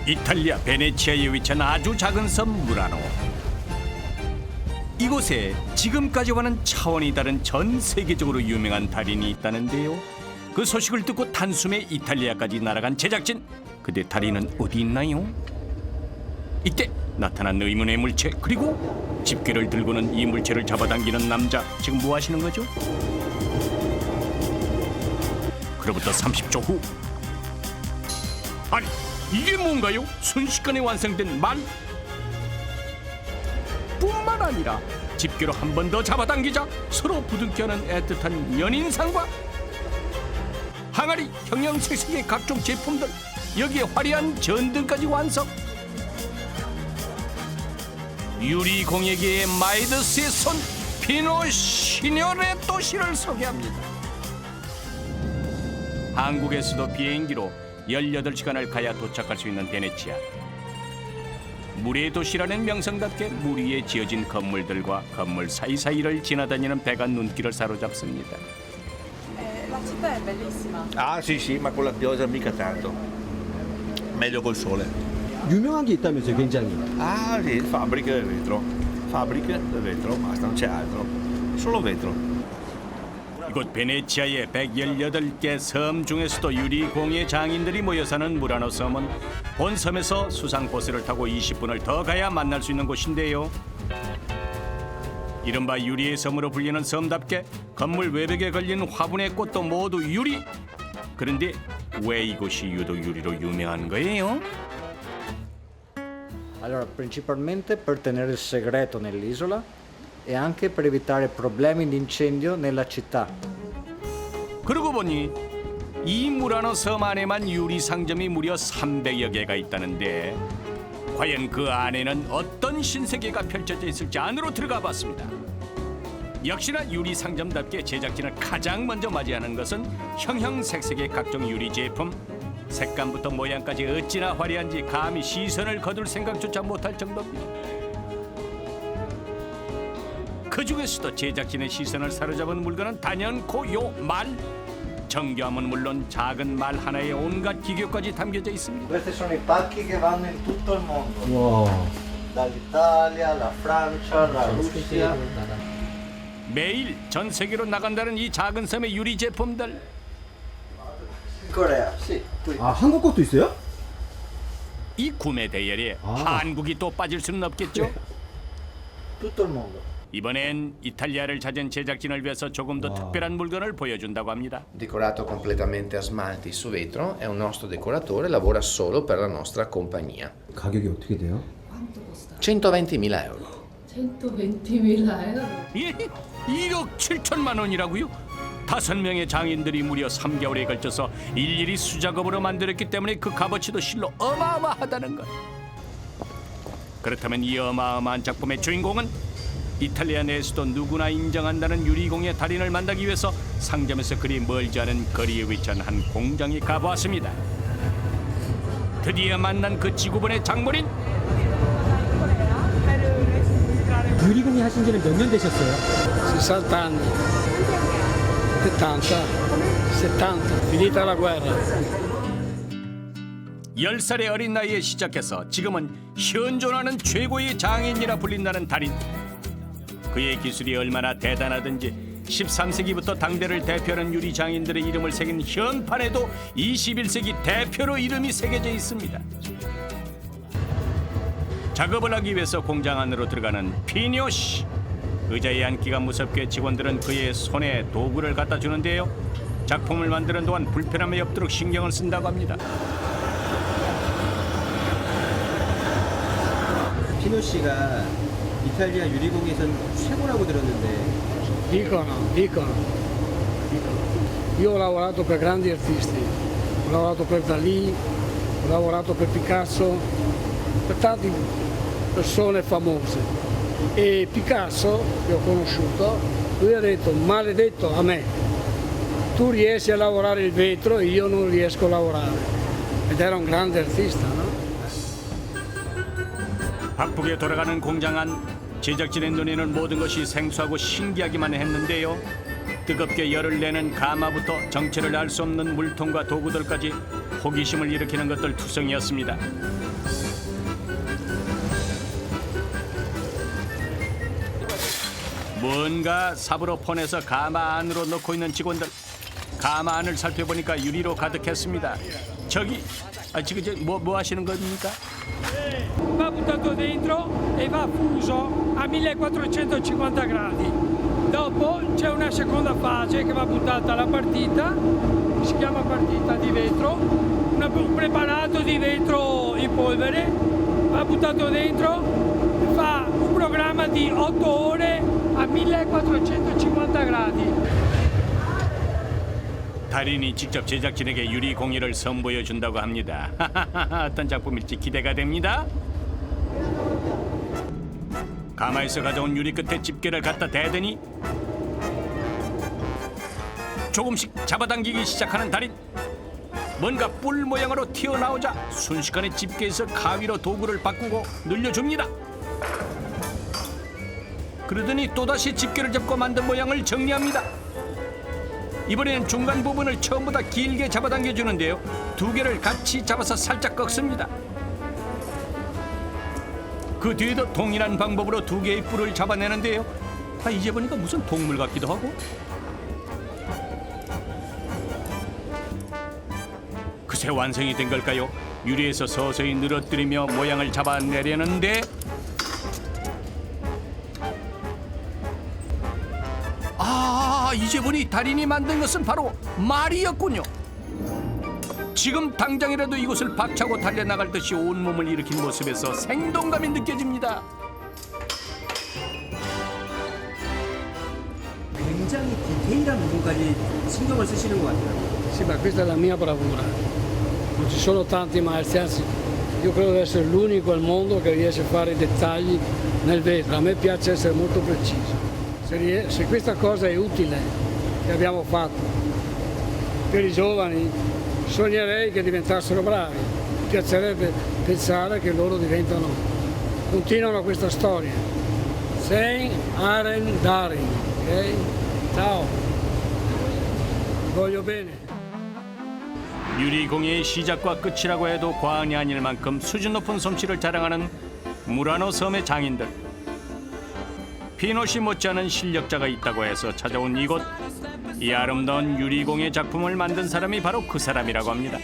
이탈리아 베네치아에 위치한 아주 작은 섬 무라노. 이곳에 지금까지와는 차원이 다른 전 세계적으로 유명한 달인이 있다는데요. 그 소식을 듣고 단숨에 이탈리아까지 날아간 제작진. 그대 달인은 어디 있나요? 이때 나타난 의문의 물체, 그리고 집게를 들고는 이 물체를 잡아당기는 남자. 지금 뭐 하시는 거죠? 그로부터 30초 후. 아니, 이게 뭔가요? 순식간에 완성된 말? 뿐만 아니라 집게로 한 번 더 잡아당기자 서로 부둥켜하는 애틋한 연인상과 항아리, 형형색색의 각종 제품들, 여기에 화려한 전등까지 완성. 유리 공예계의 마이더스의 손, 피노 시뇨레토시를 소개합니다. 한국에서도 비행기로 18시간을 가야 도착할 수 있는 베네치아. 물의 도시라는 명성답게 물 위에 지어진 건물들과 건물 사이사이를 지나다니는 배가 눈길을 사로잡습니다. La città è bellissima. Ah sì sì, ma con la pioggia mica tanto. Meglio col sole. 유명한 게 있다면서요, 굉장히. Ah sì, fabbriche del vetro. Fabbriche del vetro, basta, non c'è altro. Solo vetro. 이곳 베네치아의 118개 섬 중에서도 유리 공예 장인들이 모여 사는 무라노 섬은 본 섬에서 수상 버스를 타고 20분을 더 가야 만날 수 있는 곳인데요. 이른바 유리의 섬으로 불리는 섬답게 건물 외벽에 걸린 화분의 꽃도 모두 유리. 그런데 왜 이곳이 유독 유리로 유명한 거예요? Allora, principalmente per tenere il segreto nell'isola e anche per evitare problemi di incendio nella città. 그러고 보니 이 무라노 섬 안에만 유리 상점이 무려 300여 개가 있다는데 과연 그 안에는 어떤 신세계가 펼쳐져 있을지 안으로 들어가 봤습니다. 역시나 유리 상점답게 제작진을 가장 먼저 맞이하는 것은 형형색색의 각종 유리 제품. 색감부터 모양까지 어찌나 화려한지 감히 시선을 거둘 생각조차 못할 정도입니다. 그 중에서도 제작진의 시선을 사로잡은 물건은 단연코 요 말. 정교함은 물론 작은 말 하나에 온갖 기교까지 담겨져 있습니다. Questi sono i pacchi che vanno in tutto il mondo. 와. Dall'Italia, alla Francia, alla Russia. 매일 전 세계로 나간다는 이 작은 섬의 유리 제품들. Corea, sì. Qui. 아, 한국 것도 있어요? 이 구매 대열에 한국이 또 빠질 수는 없겠죠. Tutto il mondo. 이번엔 이탈리아를 찾은 제작진을 위해서 조금 더 특별한 물건을 보여준다고 합니다. Decorato completamente a smalti su vetro, è un nostro decoratore, lavora solo per la nostra compagnia. 가격이 어떻게 돼요? 120.000 euro. 120.000 euro. 예? 1억 7천만 원이라고요? 5명의 장인들이 무려 3개월에 걸쳐서 일일이 수작업으로 만들었기 때문에 그 값어치도 실로 어마어마하다는 것. 그렇다면 이 어마어마한 작품의 주인공은 이탈리아 내에서도 누구나 인정한다는 유리공예 달인을 만나기 위해서 상점에서 그리 멀지 않은 거리에 위치한 한 공장에 가보았습니다. 드디어 만난 그 지구본의 작물인 유리공예 하신 지는 몇 년 되셨어요? 60 anni, 70, finita la guerra. 10살의 어린 나이에 시작해서 지금은 현존하는 최고의 장인이라 불린다는 달인. 그의 기술이 얼마나 대단하든지 13세기부터 당대를 대표하는 유리 장인들의 이름을 새긴 현판에도 21세기 대표로 이름이 새겨져 있습니다. 작업을 하기 위해서 공장 안으로 들어가는 피뇨 씨. 의자에 앉기가 무섭게 직원들은 그의 손에 도구를 갖다 주는데요. 작품을 만드는 동안 불편함이 없도록 신경을 쓴다고 합니다. 피노 씨가 이탈리아 유리공예에선 최고라고 들었는데. Dicono. Io ho lavorato per grandi artisti, ho lavorato per Dalì, ho lavorato per Picasso, per tante persone famose. E Picasso, che ho conosciuto, lui ha detto: maledetto a me, tu riesci a lavorare il vetro e io non riesco a lavorare. Ed era un grande artista, no? 바쁘게 돌아가는 공장 안 제작진의 눈에는 모든 것이 생소하고 신기하기만 했는데요. 뜨겁게 열을 내는 가마부터 정체를 알 수 없는 물통과 도구들까지 호기심을 일으키는 것들 투성이었습니다. 뭔가 삽으로 퍼내서 가마 안으로 넣고 있는 직원들. 가마 안을 살펴보니까 유리로 가득했습니다. 저기, 지금 뭐 하시는 겁니까? Va buttato dentro e va fuso a 1450 gradi. Dopo c'è una seconda fase che va buttata alla partita, si chiama partita di vetro, un preparato di vetro in polvere, va buttato dentro, fa un programma di 8 ore a 1450 gradi. 달인이 직접 제작진에게 유리 공예를 선보여 준다고 합니다. 어떤 작품일지 기대가 됩니다. 가마에서 가져온 유리 끝에 집게를 갖다 대더니 조금씩 잡아당기기 시작하는 달인. 뭔가 뿔 모양으로 튀어나오자 순식간에 집게에서 가위로 도구를 바꾸고 늘려줍니다. 그러더니 또다시 집게를 잡고 만든 모양을 정리합니다. 이번에는 중간 부분을 처음보다 길게 잡아당겨주는데요. 두 개를 같이 잡아서 살짝 꺾습니다. 그 뒤에도 동일한 방법으로 두 개의 뿔을 잡아내는데요. 이제 보니까 무슨 동물 같기도 하고. 그새 완성이 된 걸까요? 유리에서 서서히 늘어뜨리며 모양을 잡아내려는데 이제 보니 달인이 만든 것은 바로 말이었군요. 지금 당장이라도 이곳을 박차고 달려나갈 듯이 온몸을 일으킨 모습에서 생동감이 느껴집니다. 굉장히 디테일한 부분까지 신경을 쓰시는 것 같더라고요. Sì, ma questa è la mia bravura. Non ci sono tanti maestri, anzi, io credo di essere l'unico al mondo che riesce a fare i dettagli nel vetro. A me piace essere molto preciso. Se questa cosa è utile che abbiamo fatto per i giovani, sognerei che diventassero bravi. Mi piacerebbe pensare che loro continuano questa storia. Sein, Aren, Darin. Ok? Ciao. Voglio bene. 유리공예의 시작과 끝이라고 해도 과언이 아닐 만큼 수준 높은 솜씨를 자랑하는 무라노 섬의 장인들. 피노시 못지않은 실력자가 있다고 해서 찾아온 이곳. 이 아름다운 유리공예 작품을 만든 사람이 바로 그 사람이라고 합니다.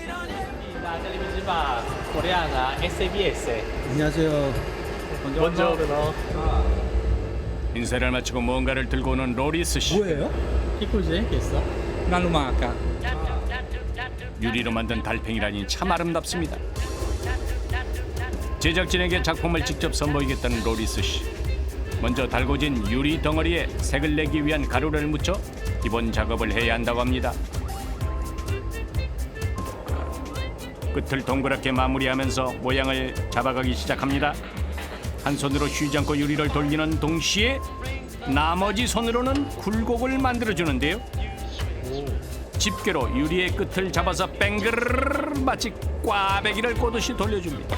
La televisiva coreana SBS. 안녕하세요. Buongiorno. 인사를 마치고 뭔가를 들고 오는 로리스 씨. 뭐예요? Che cos'è questo? Una lumaca. 유리로 만든 달팽이라니 참 아름답습니다. 제작진에게 작품을 직접 선보이겠다는 로리스 씨. 먼저 달궈진 유리 덩어리에 색을 내기 위한 가루를 묻혀 기본 작업을 해야 한다고 합니다. 끝을 동그랗게 마무리하면서 모양을 잡아가기 시작합니다. 한 손으로 쉬지 않고 유리를 돌리는 동시에 나머지 손으로는 굴곡을 만들어주는데요. 집게로 유리의 끝을 잡아서 뱅그르르 마치 꽈배기를 꼬듯이 돌려줍니다.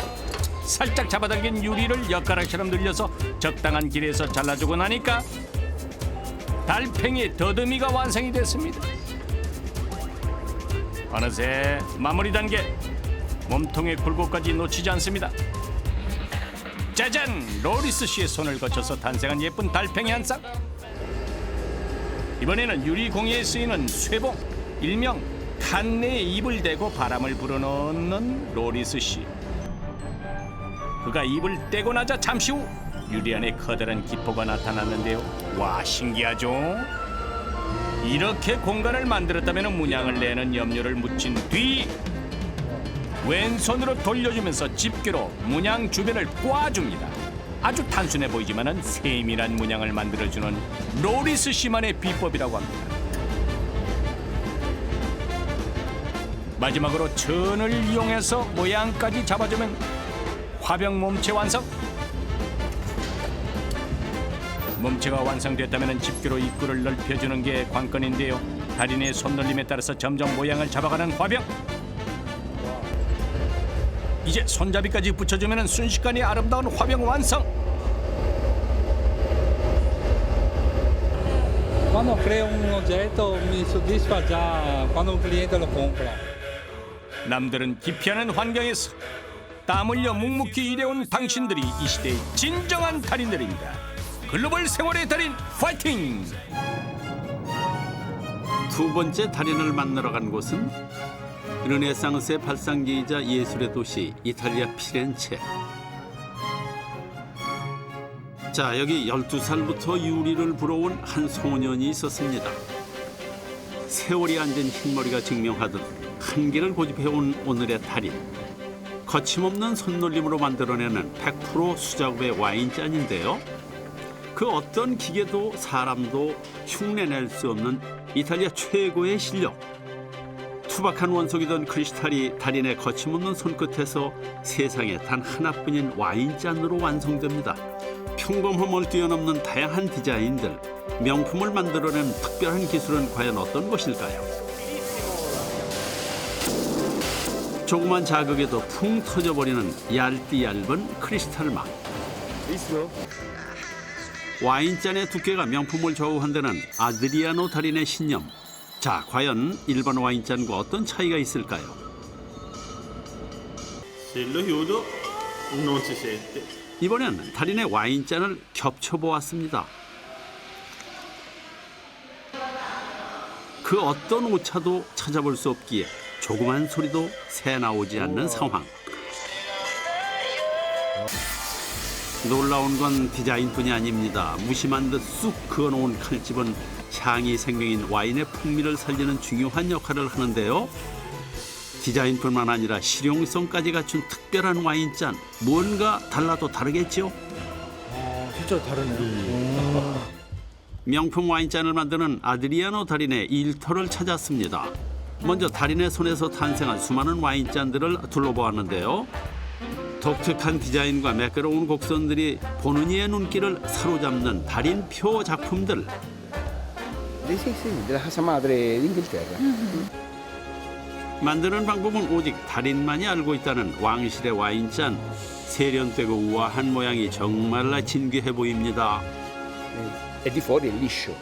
살짝 잡아당긴 유리를 엿가락처럼 늘려서 적당한 길이에서 잘라주고 나니까 달팽이의 더듬이가 완성이 됐습니다. 어느새 마무리 단계. 몸통의 굴곡까지 놓치지 않습니다. 짜잔! 로리스 씨의 손을 거쳐서 탄생한 예쁜 달팽이 한 쌍. 이번에는 유리 공예에 쓰이는 쇠봉, 일명 칸내에 입을 대고 바람을 불어넣는 로리스 씨. 그가 입을 떼고 나자 잠시 후 유리 안에 커다란 기포가 나타났는데요. 와, 신기하죠? 이렇게 공간을 만들었다면 문양을 내는 염료를 묻힌 뒤 왼손으로 돌려주면서 집게로 문양 주변을 꽈줍니다. 아주 단순해 보이지만 세밀한 문양을 만들어주는 로리스 씨만의 비법이라고 합니다. 마지막으로 천을 이용해서 모양까지 잡아주면 화병 몸체 완성. 몸체가 완성됐다면 집게로 입구를 넓혀주는 게 관건인데요. 달인의 손놀림에 따라서 점점 모양을 잡아가는 화병. 이제 손잡이까지 붙여주면 순식간에 아름다운 화병 완성. Quando creo un oggetto mi soddisfa già quando un cliente lo compra. 남들은 기피하는 환경에서 땀 흘려 묵묵히 일해온 당신들이 이 시대의 진정한 달인들입니다. 글로벌 생활의 달인 파이팅! 두 번째 달인을 만나러 간 곳은 르네상스의 발상지이자 예술의 도시 이탈리아 피렌체. 자, 여기 12살부터 유리를 불어온 한 소년이 있었습니다. 세월이 앉은 흰머리가 증명하듯 한계를 고집해온 오늘의 달인. 거침없는 손놀림으로 만들어내는 100% 수작업의 와인잔인데요. 그 어떤 기계도 사람도 흉내낼 수 없는 이탈리아 최고의 실력. 투박한 원석이던 크리스탈이 달인의 거침없는 손끝에서 세상에 단 하나뿐인 와인잔으로 완성됩니다. 평범함을 뛰어넘는 다양한 디자인들, 명품을 만들어낸 특별한 기술은 과연 어떤 것일까요? 조그만 자극에도 풍 터져버리는 얇디 얇은 크리스탈 맛. 와인잔의 두께가 명품을 좌우한다는 아드리아노 달인의 신념. 자, 과연 일반 와인잔과 어떤 차이가 있을까요? 이번엔 달인의 와인잔을 겹쳐보았습니다. 그 어떤 오차도 찾아볼 수 없기에 조그만 소리도 새 나오지 않는 상황. 놀라운 건 디자인뿐이 아닙니다. 무심한 듯 쑥 그어놓은 칼집은 향이 생명인 와인의 풍미를 살리는 중요한 역할을 하는데요. 디자인뿐만 아니라 실용성까지 갖춘 특별한 와인잔. 뭔가 달라도 다르겠죠? 진짜 다르네요. 명품 와인잔을 만드는 아드리아노 달인의 일터를 찾았습니다. 먼저 달인의 손에서 탄생한 수많은 와인잔들을 둘러보았는데요. 독특한 디자인과 매끄러운 곡선들이 보는 이의 눈길을 사로잡는 달인표 작품들. della casa madre d'Inghilterra. 만드는 방법은 오직 달인만이 알고 있다는 왕실의 와인잔. 세련되고 우아한 모양이 정말 진귀해 보입니다. E di fuori è liscio.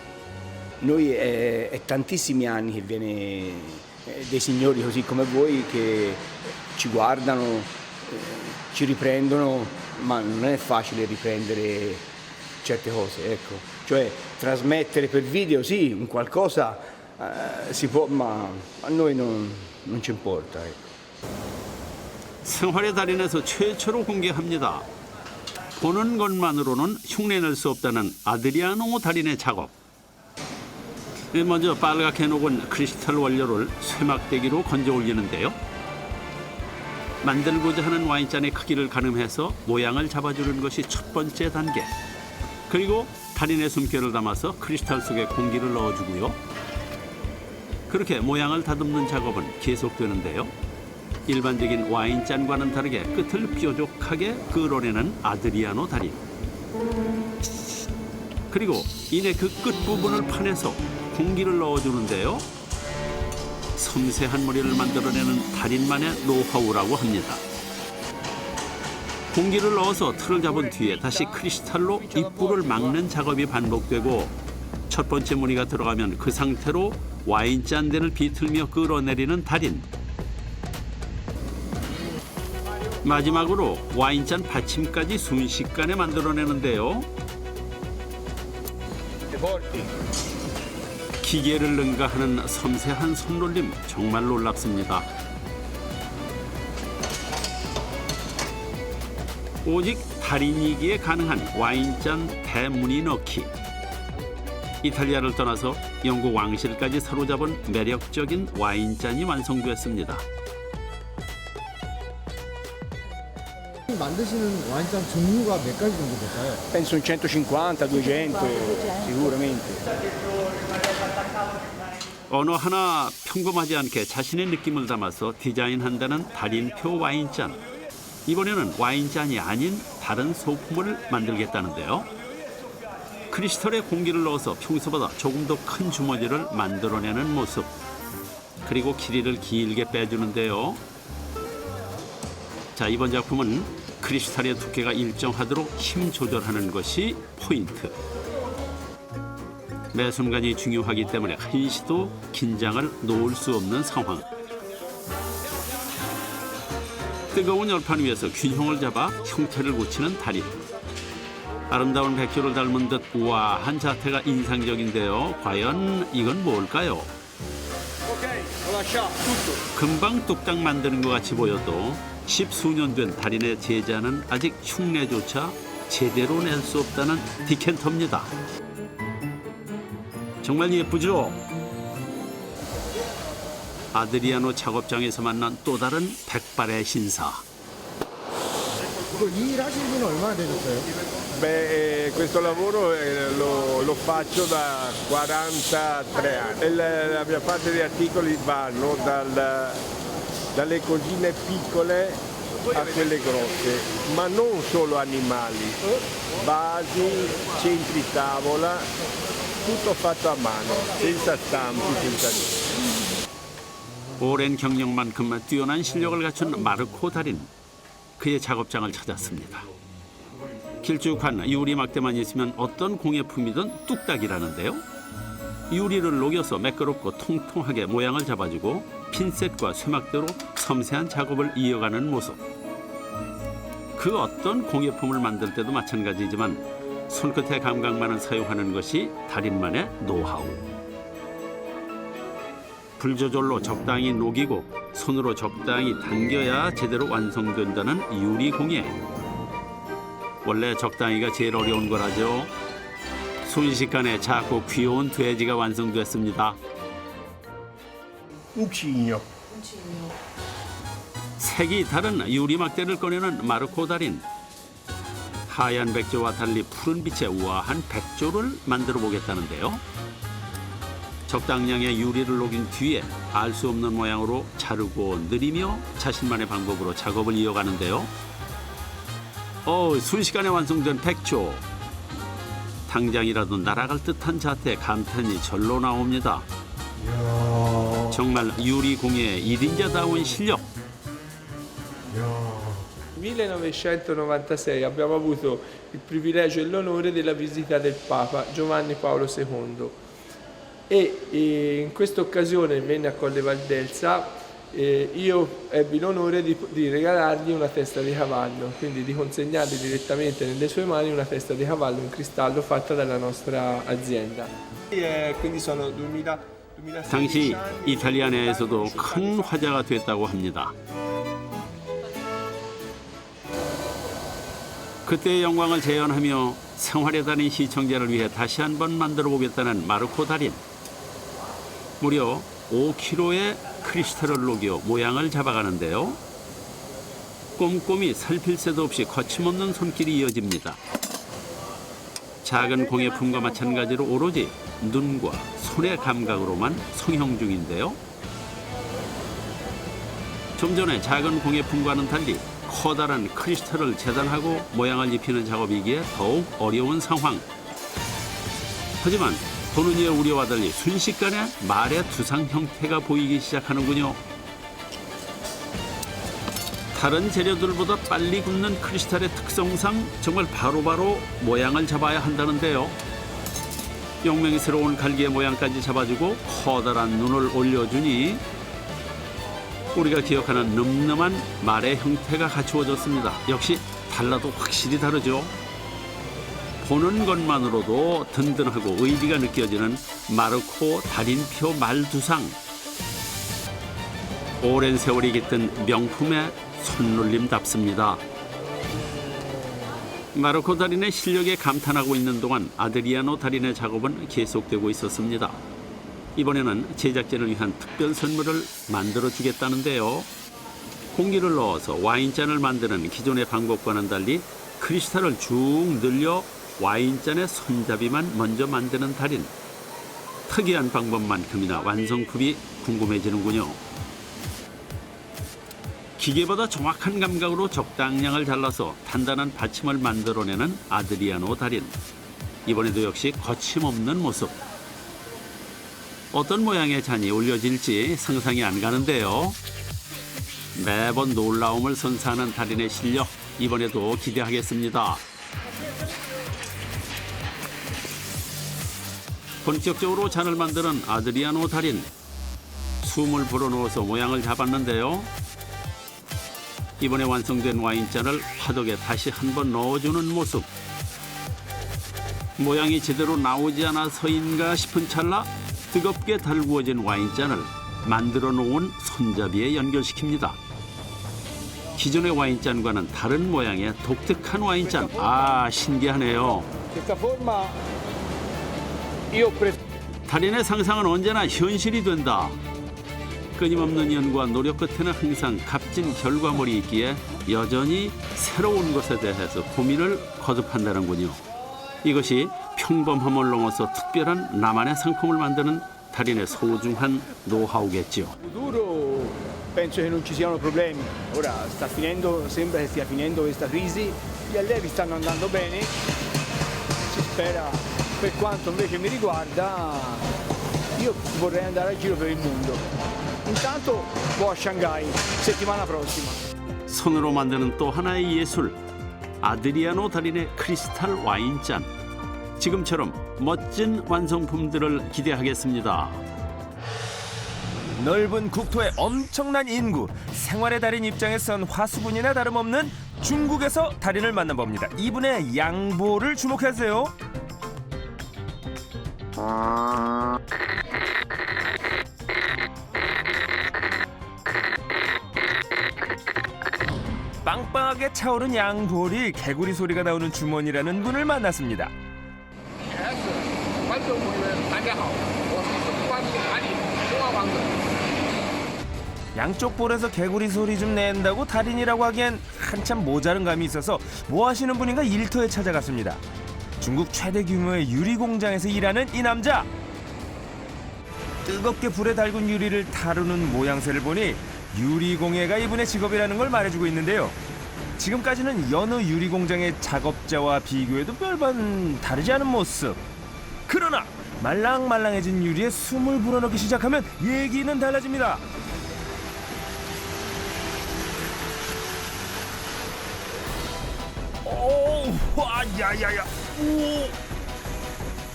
Noi è tantissimi anni che viene dei signori così come voi che ci guardano, ci riprendono, ma non è facile riprendere certe cose, ecco. Cioè trasmettere per video sì, un qualcosa si può, ma a noi non ci importa, ecco. 생활의 달인에서 최초로 공개합니다. 보는 것만으로는 흉내낼 수 없다는 아드리아노 달인의 작업. 먼저 빨갛게 녹은 크리스탈 원료를 쇠막대기로 건져 올리는데요. 만들고자 하는 와인잔의 크기를 가늠해서 모양을 잡아주는 것이 첫 번째 단계. 그리고 달인의 숨결을 담아서 크리스탈 속에 공기를 넣어주고요. 그렇게 모양을 다듬는 작업은 계속되는데요. 일반적인 와인잔과는 다르게 끝을 뾰족하게 끌어내는 아드리아노 달인. 그리고 이내 그 끝부분을 파내서 공기를 넣어주는데요. 섬세한 머리를 만들어내는 달인만의 노하우라고 합니다. 공기를 넣어서 틀을 잡은 뒤에 다시 크리스탈로 입구를 막는 작업이 반복되고 첫 번째 무늬가 들어가면 그 상태로 와인잔대를 비틀며 끌어내리는 달인. 마지막으로 와인잔 받침까지 순식간에 만들어내는데요. 기계를 능가하는 섬세한 손놀림 정말 놀랍습니다. 오직 달인이기에 가능한 와인잔 대무늬 넣기. 이탈리아를 떠나서 영국 왕실까지 사로잡은 매력적인 와인잔이 완성됐습니다. 만드시는 와인잔 종류가 몇 가지 정도 될까요? Penso un 150, 200 sicuramente. 어느 하나 평범하지 않게 자신의 느낌을 담아서 디자인한다는 달인표 와인잔. 이번에는 와인잔이 아닌 다른 소품을 만들겠다는데요. 크리스탈에 공기를 넣어서 평소보다 조금 더 큰 주머니를 만들어내는 모습. 그리고 길이를 길게 빼주는데요. 자, 이번 작품은 크리스탈의 두께가 일정하도록 힘 조절하는 것이 포인트. 매 순간이 중요하기 때문에 한시도 긴장을 놓을 수 없는 상황. 뜨거운 열판 위에서 균형을 잡아 형태를 고치는 달인. 아름다운 백조를 닮은 듯 우아한 자태가 인상적인데요. 과연 이건 뭘까요? 금방 뚝딱 만드는 것 같이 보여도 십수년 된 달인의 제자는 아직 흉내조차 제대로 낼 수 없다는 디켄터입니다. 정말 예쁘죠? 아드리아노 작업장에서 만난 또 다른 백발의 신사. 이거 이 일 하신 지는 얼마나 되셨어요? Beh, questo lavoro lo faccio da 43 anni. La mia parte di articoli vanno dalle cosine piccole a quelle grosse, ma non solo animali, vasi, centri tavola, tutto fatto a mano, senza stampi, senza niente. 오랜 경력만큼 뛰어난 실력을 갖춘 마르코 달인. 그의 작업장을 찾았습니다. 길쭉한 유리 막대만 있으면 어떤 공예품이든 뚝딱이라는데요. 유리를 녹여서 매끄럽고 통통하게 모양을 잡아주고 핀셋과 쇠막대로 섬세한 작업을 이어가는 모습. 그 어떤 공예품을 만들 때도 마찬가지지만 손끝의 감각만을 사용하는 것이 달인만의 노하우. 불 조절로 적당히 녹이고 손으로 적당히 당겨야 제대로 완성된다는 유리 공예. 원래 적당히가 제일 어려운 거라죠. 순식간에 작고 귀여운 돼지가 완성됐습니다. Un cigno. 색이 다른 유리 막대를 꺼내는 마르코 달인. 하얀 백조와 달리 푸른 빛의 우아한 백조를 만들어 보겠다는데요. 적당량의 유리를 녹인 뒤에 알 수 없는 모양으로 자르고 느리며 자신만의 방법으로 작업을 이어가는데요. 순식간에 완성된 백조. 당장이라도 날아갈 듯한 자태에 감탄이 절로 나옵니다. 정말 유리 공예의 1인자다운 실력. 1996 abbiamo avuto il privilegio e l'onore della visita del Papa Giovanni Paolo II e in questa occasione venne a Colle Valdelsa. Io ebbi l'onore di regalargli una testa di cavallo, quindi di consegnargli direttamente nelle sue mani una testa di cavallo in cristallo fatta dalla nostra azienda. Quindi sono 2016 당시 anni. 이탈리아 내에서도 큰 화제가 됐다고 합니다. 그때의 영광을 재현하며 생활에 다닌 시청자를 위해 다시 한번 만들어 보겠다는 마르코 달인. 무려 5kg의 크리스탈을 녹여 모양을 잡아가는데요. 꼼꼼히 살필 새도 없이 거침없는 손길이 이어집니다. 작은 공예품과 마찬가지로 오로지 눈과 손의 감각으로만 성형 중인데요. 좀 전에 작은 공예품과는 달리 커다란 크리스탈을 재단하고 모양을 입히는 작업이기에 더욱 어려운 상황. 하지만 보는 이의 우려와 달리 순식간에 말의 두상 형태가 보이기 시작하는군요. 다른 재료들보다 빨리 굳는 크리스탈의 특성상 정말 바로바로 모양을 잡아야 한다는데요. 용맹스러운 갈기의 모양까지 잡아주고 커다란 눈을 올려주니 우리가 기억하는 늠름한 말의 형태가 갖추어졌습니다. 역시 달라도 확실히 다르죠. 보는 것만으로도 든든하고 의리가 느껴지는 마르코 달인표 말두상. 오랜 세월이 깃든 명품의 손놀림답습니다. 마르코 달인의 실력에 감탄하고 있는 동안 아드리아노 달인의 작업은 계속되고 있었습니다. 이번에는 제작진을 위한 특별 선물을 만들어주겠다는데요. 공기를 넣어서 와인잔을 만드는 기존의 방법과는 달리 크리스탈을 쭉 늘려 와인잔의 손잡이만 먼저 만드는 달인. 특이한 방법만큼이나 완성품이 궁금해지는군요. 기계보다 정확한 감각으로 적당량을 잘라서 단단한 받침을 만들어내는 아드리아노 달인. 이번에도 역시 거침없는 모습. 어떤 모양의 잔이 올려질지 상상이 안 가는데요. 매번 놀라움을 선사하는 달인의 실력, 이번에도 기대하겠습니다. 본격적으로 잔을 만드는 아드리아노 달인. 숨을 불어넣어서 모양을 잡았는데요. 이번에 완성된 와인잔을 화덕에 다시 한번 넣어주는 모습. 모양이 제대로 나오지 않아서인가 싶은 찰나 뜨겁게 달구어진 와인잔을 만들어 놓은 손잡이에 연결시킵니다. 기존의 와인잔과는 다른 모양의 독특한 와인잔. 아, 신기하네요. 달인의 상상은 언제나 현실이 된다. 끊임없는 연구와 노력 끝에는 항상 값진 결과물이 있기에 여전히 새로운 것에 대해서 고민을 거듭한다는군요. 이것이 평범함을 넘어서 특별한 나만의 상품을 만드는 달인의 소중한 노하우겠지요. Penso che non ci siano problemi. Ora sembra che stia finendo questa crisi, gli allievi stanno andando bene, si spera. Per quanto invece mi riguarda, io vorrei andare a giro per il mondo. Intanto vo a Shanghai settimana prossima. 손으로 만드는 또 하나의 예술, 아드리아노 달인의 크리스탈 와인잔. 지금처럼 멋진 완성품들을 기대하겠습니다. 넓은 국토에 엄청난 인구, 생활의 달인 입장에선 화수분이나 다름없는 중국에서 달인을 만나봅니다. 이분의 양보를 주목하세요. 빵빵하게 차오른 양볼이 개구리 소리가 나오는 주머니라는 분을 만났습니다. 양쪽 볼에서 개구리 소리 좀 낸다고 달인이라고 하기엔 한참 모자른 감이 있어서 뭐 하시는 분인가 일터에 찾아갔습니다. 중국 최대 규모의 유리 공장에서 일하는 이 남자. 뜨겁게 불에 달군 유리를 다루는 모양새를 보니 유리공예가 이분의 직업이라는 걸 말해주고 있는데요. 지금까지는 여느 유리 공장의 작업자와 비교해도 별반 다르지 않은 모습. 그러나 말랑말랑해진 유리에 숨을 불어넣기 시작하면 얘기는 달라집니다. 와, 야야야, 오!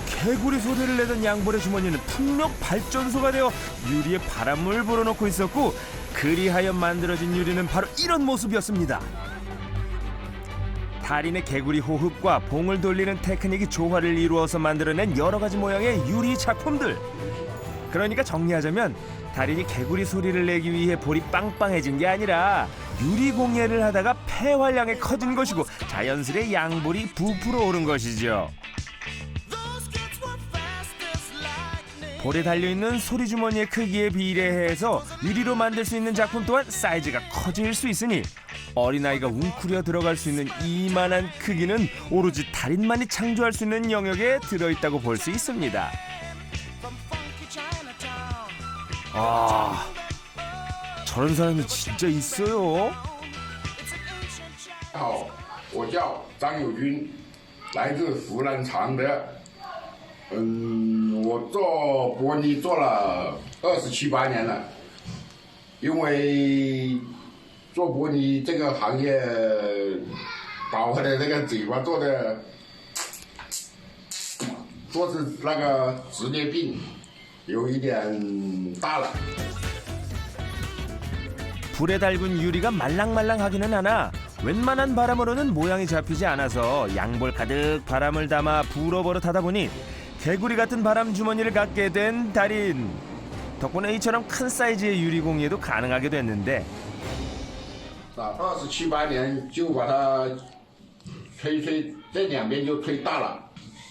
개구리 소리를 내던 양볼의 주머니는 풍력 발전소가 되어 유리에 바람을 불어넣고 있었고, 그리하여 만들어진 유리는 바로 이런 모습이었습니다. 달인의 개구리 호흡과 봉을 돌리는 테크닉이 조화를 이루어서 만들어낸 여러 가지 모양의 유리 작품들. 그러니까 정리하자면 달인이 개구리 소리를 내기 위해 볼이 빵빵해진 게 아니라 유리 공예를 하다가 폐활량이 커진 것이고 자연스레 양볼이 부풀어 오른 것이죠. 볼에 달려있는 소리 주머니의 크기에 비례해서 유리로 만들 수 있는 작품 또한 사이즈가 커질 수 있으니 어린아이가 웅크려 들어갈 수 있는 이만한 크기는 오로지 달인만이 창조할 수 있는 영역에 들어있다고 볼 수 있습니다. 아, 저런 사람이 진짜 있어요? 我叫张友军，来自湖南常德。我做玻璃做了27、8年了，因为做玻璃这个行业，把我的那个嘴巴做的，说是那个职业病，有一点大了。 불에 달군 유리가 말랑말랑하기는 하나 웬만한 바람으로는 모양이 잡히지 않아서 양볼 가득 바람을 담아 불어버릇하다 보니 개구리 같은 바람 주머니를 갖게 된 달인. 덕분에 이처럼 큰 사이즈의 유리 공예도 가능하게 됐는데 27、8年就把它吹，这两边就吹大了，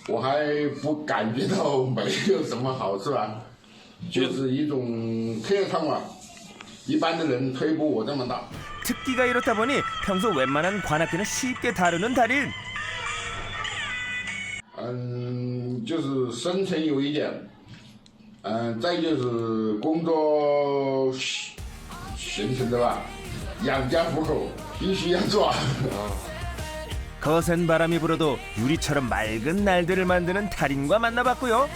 我还不感觉到没有什么好处啊，就是一种特长嘛。 一般的人吹不我这么大。 특기가 이렇다 보니 평소 웬만한 관악기는 쉽게 다루는 달인. 就是生存有一点，再就是工作形成的吧，养家糊口必须要做。 거센 바람이 불어도 유리처럼 맑은 날들을 만드는 달인과 만나봤고요.